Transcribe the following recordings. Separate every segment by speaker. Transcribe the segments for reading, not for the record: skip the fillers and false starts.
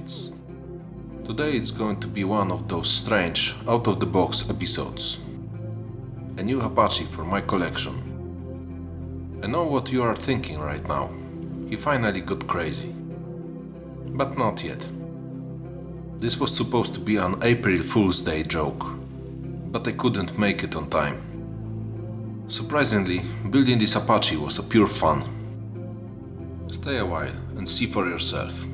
Speaker 1: minutes. Today it's going to be one of those strange, out-of-the-box episodes. A new Apache for my collection. I know what you are thinking right now. He finally got crazy. But not yet. This was supposed to be an April Fool's Day joke, but I couldn't make it on time. Surprisingly, building this Apache was a pure fun. Stay a while and see for yourself.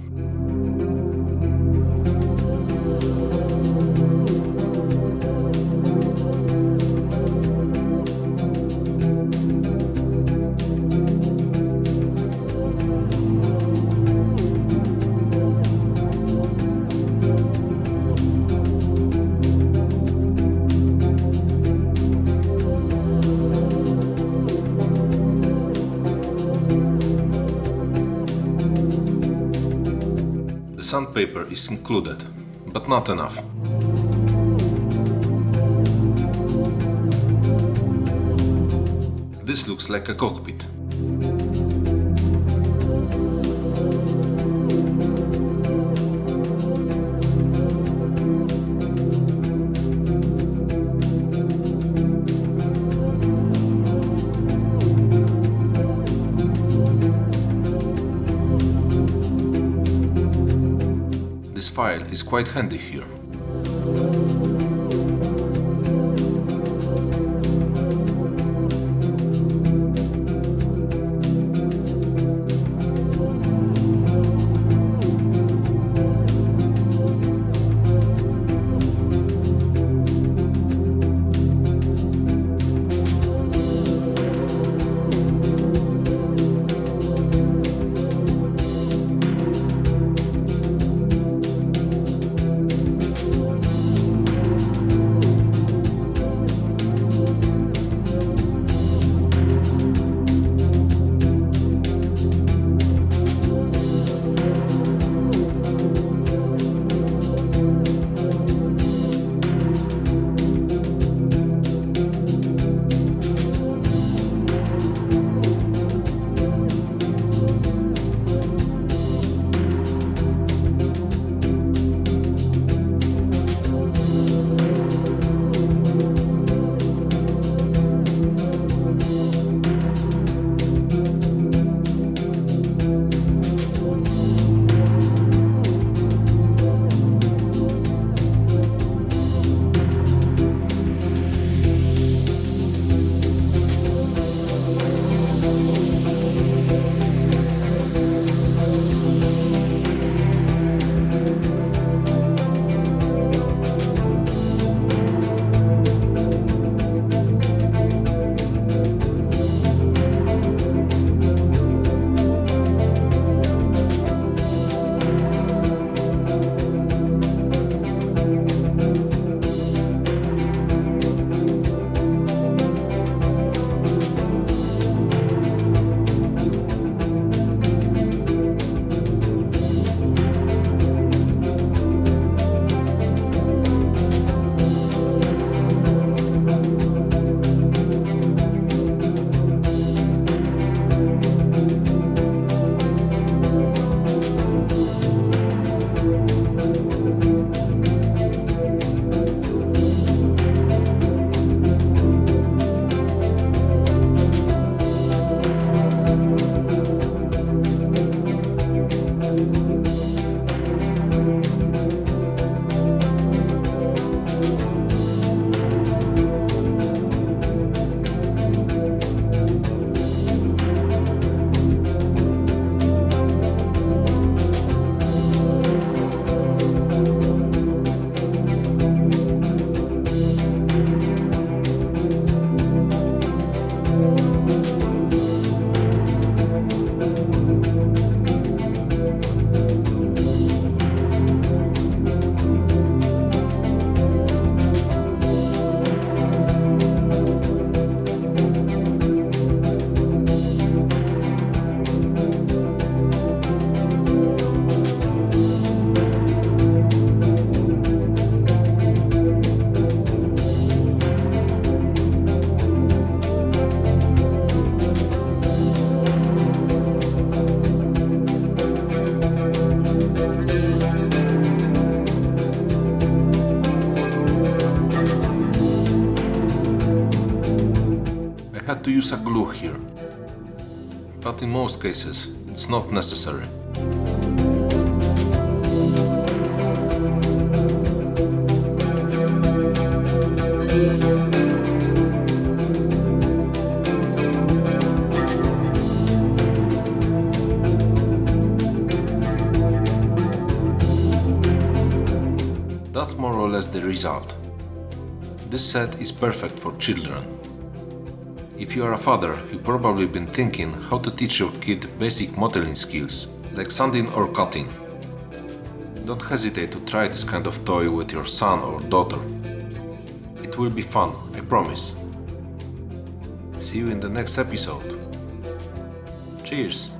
Speaker 1: Sandpaper is included, but not enough. This looks like a cockpit. This file is quite handy here. had to use a glue here. But in most cases, it's not necessary. That's more or less the result. This set is perfect for children. If you are a father, you've probably been thinking how to teach your kid basic modeling skills, like sanding or cutting. Don't hesitate to try this kind of toy with your son or daughter. It will be fun, I promise. See you in the next episode. Cheers!